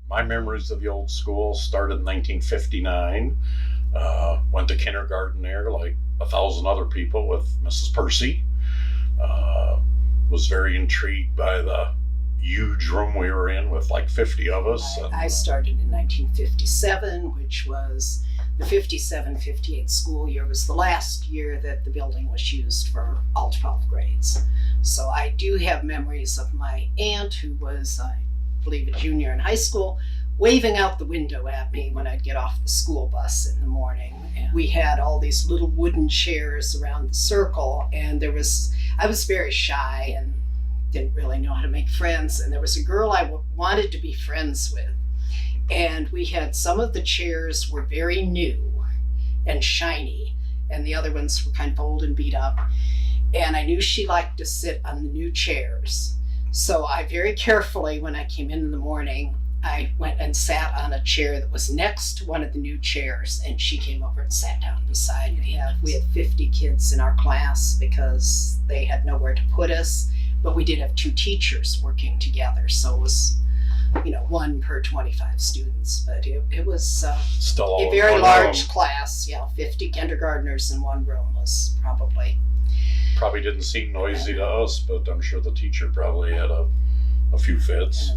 my memories of the old school started in 1959. Went to kindergarten there like 1,000 other people with Mrs. Percy. Was very intrigued by the huge room we were in with like 50 of us. I started in 1957, which was the 57-58 school year was the last year that the building was used for all 12 grades. So I do have memories of my aunt, who was, I believe, a junior in high school, waving out the window at me when I'd get off the school bus in the morning. And we had all these little wooden chairs around the circle, and I was very shy and didn't really know how to make friends. And there was a girl I wanted to be friends with. And we had some of the chairs were very new and shiny, and the other ones were kind of old and beat up. And I knew she liked to sit on the new chairs. So I very carefully, when I came in the morning, I went and sat on a chair that was next to one of the new chairs, and she came over and sat down beside me. We had 50 kids in our class because they had nowhere to put us, but we did have 2 teachers working together, so it was, 1 per 25 students. But it was Still a very large class. 50 kindergartners in one room was probably didn't seem noisy to us, but I'm sure the teacher probably had a few fits.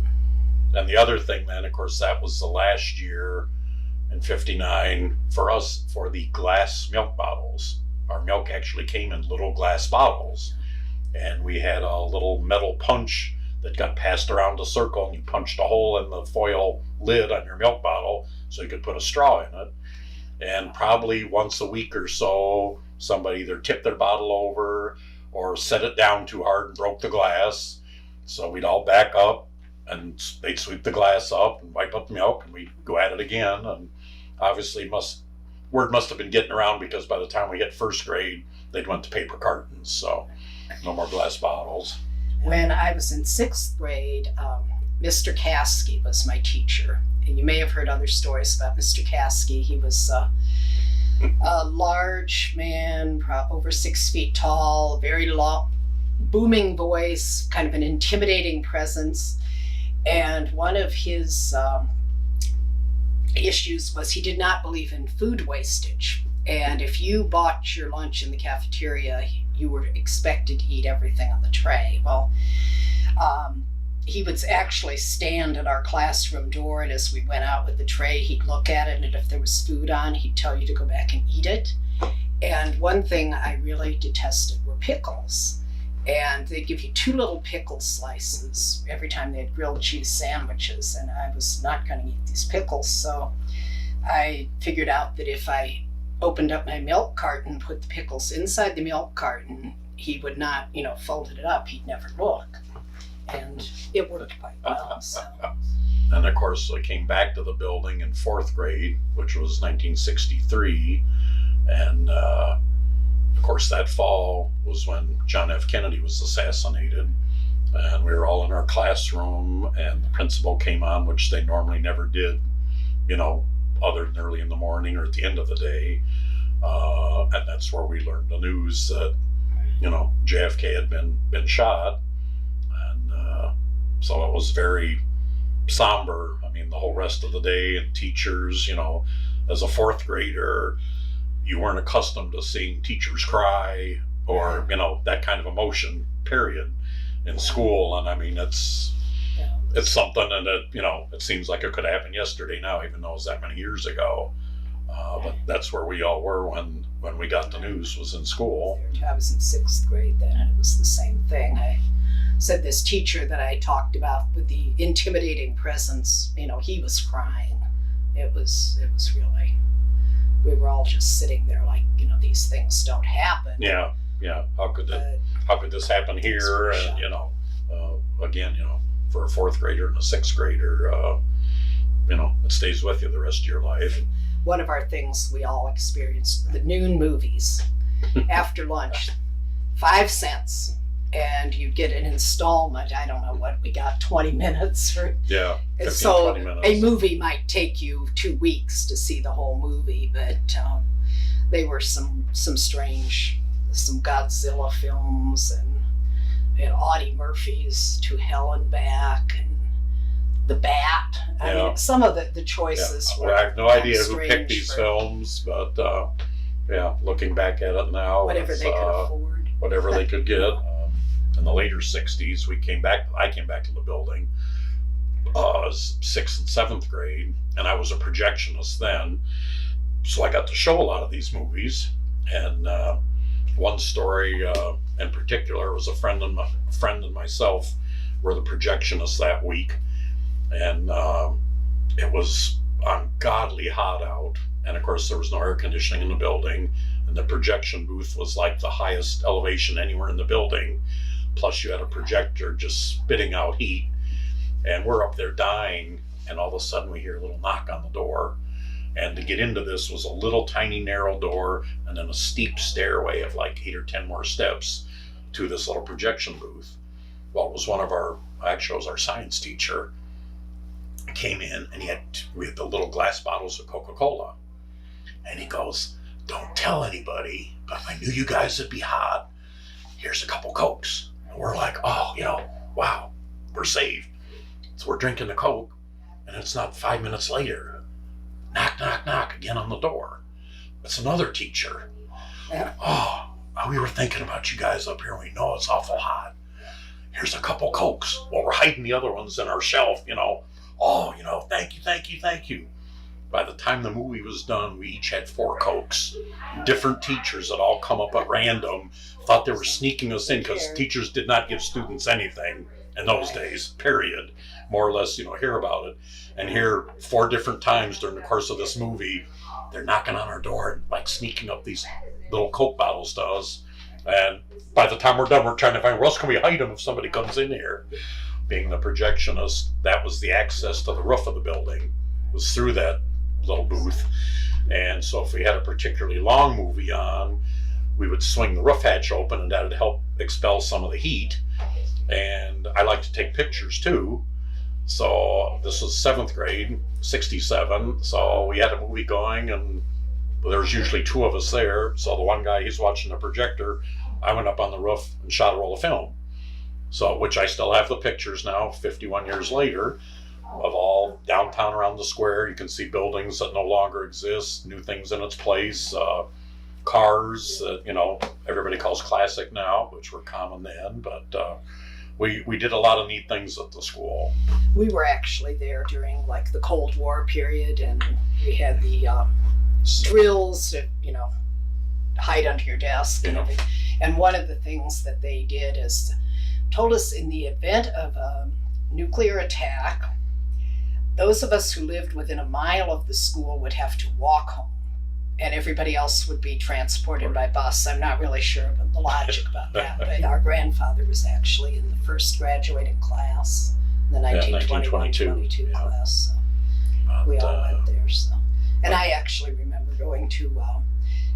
And the other thing then, of course, that was the last year in 59 for us for the glass milk bottles. Our milk actually came in little glass bottles, and we had a little metal punch that got passed around a circle, and you punched a hole in the foil lid on your milk bottle so you could put a straw in it. And probably once a week or so, somebody either tipped their bottle over or set it down too hard and broke the glass. So we'd all back up, and they'd sweep the glass up and wipe up the milk, and we'd go at it again. And obviously word must have been getting around, because by the time we hit first grade, they'd went to paper cartons, so no more glass bottles. When I was in 6th grade, Mr. Caskey was my teacher. And you may have heard other stories about Mr. Caskey. He was a large man, over 6 feet tall, very long, booming voice, kind of an intimidating presence. And one of his issues was he did not believe in food wastage. And if you bought your lunch in the cafeteria, you were expected to eat everything on the tray. Well, he would actually stand at our classroom door, and as we went out with the tray, he'd look at it, and if there was food on, he'd tell you to go back and eat it. And one thing I really detested were pickles. And they'd give you 2 little pickle slices every time they had grilled cheese sandwiches, and I was not going to eat these pickles. So I figured out that if I opened up my milk carton, put the pickles inside the milk carton, he would not, folded it up, he'd never look. And it worked quite well. So. And of course, I came back to the building in 4th grade, which was 1963, and of course, that fall was when John F. Kennedy was assassinated, and we were all in our classroom, and the principal came on, which they normally never did, other than early in the morning or at the end of the day. And that's where we learned the news that, JFK had been shot. And so it was very somber. I mean, the whole rest of the day, and teachers, as a 4th grader, you weren't accustomed to seeing teachers cry or, that kind of emotion, period, in school. And I mean, it's something, and it seems like it could happen yesterday now, even though it was that many years ago. But that's where we all were when we got the news, was in school. I was in 6th grade then, and it was the same thing. I said this teacher that I talked about with the intimidating presence, he was crying. It was really, we were all just sitting there like, these things don't happen. Yeah. How could this happen here? And again, for a 4th grader and a 6th grader, it stays with you the rest of your life. One of our things we all experienced, the noon movies after lunch, 5 cents, and you'd get an installment. I don't know what we got, 20 minutes or 15, so 20 minutes. A movie might take you 2 weeks to see the whole movie, but they were some strange, some Godzilla films, and Audie Murphy's To Hell and Back, and The Bat. I Yeah. mean, some of the choices Yeah. were. I have no idea who strange picked these for films, but yeah, looking back at it now, whatever it's, they could afford. whatever they could get. In the later '60s, I came back to the building, 6th and 7th grade, and I was a projectionist then, so I got to show a lot of these movies. And one story in particular was a friend and myself were the projectionists that week, and it was ungodly hot out, and of course there was no air conditioning in the building, and the projection booth was like the highest elevation anywhere in the building, plus you had a projector just spitting out heat, and we're up there dying, and all of a sudden we hear a little knock on the door, and to get into this was a little tiny narrow door and then a steep stairway of like 8 or 10 more steps to this little projection booth. Well, it was it was our science teacher, came in, and we had the little glass bottles of Coca-Cola, and he goes, "Don't tell anybody, but I knew you guys would be hot. Here's a couple Cokes." And we're like, oh, wow, we're saved. So we're drinking the Coke, and it's not 5 minutes later. Knock, knock, knock again on the door. It's another teacher. Yeah. Oh, we were thinking about you guys up here. We know it's awful hot. Here's a couple Cokes. Well, we're hiding the other ones in our shelf, Oh, thank you. By the time the movie was done, we each had 4 Cokes. Different teachers that all come up at random thought they were sneaking us in, because teachers did not give students anything in those days, period. More or less, hear about it. And here, 4 different times during the course of this movie, they're knocking on our door and like sneaking up these little Coke bottles to us. And by the time we're done, we're trying to find where else can we hide them if somebody comes in here. Being the projectionist, that was the access to the roof of the building, was through that little booth. And so if we had a particularly long movie on, we would swing the roof hatch open, and that would help expel some of the heat. And I like to take pictures too. So this was 7th grade, '67. So we had a movie going, and there was usually 2 of us there. So the one guy, he's watching the projector. I went up on the roof and shot a roll of film. So, which I still have the pictures now, 51 years later, of all downtown around the square. You can see buildings that no longer exist, new things in its place, cars that, everybody calls classic now, which were common then. But we did a lot of neat things at the school. We were actually there during like the Cold War period, and we had the drills to, hide under your desk and everything. And one of the things that they did is told us in the event of a nuclear attack, those of us who lived within a mile of the school would have to walk home, and everybody else would be transported by bus. I'm not really sure about the logic about that, but our grandfather was actually in the first graduating class, the 1921-22 class. So we all went there. So, and I actually remember going to.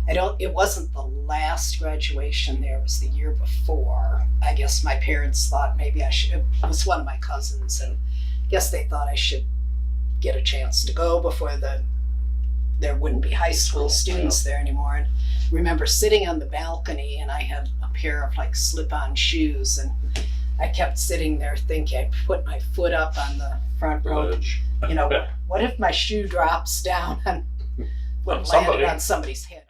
It wasn't the last graduation there, it was the year before. I guess my parents thought maybe I should, it was one of my cousins, and I guess they thought I should get a chance to go before there wouldn't be high school students there anymore. And I remember sitting on the balcony, and I had a pair of like slip-on shoes, and I kept sitting there thinking, I put my foot up on the front row. What if my shoe drops down and landed on somebody's head?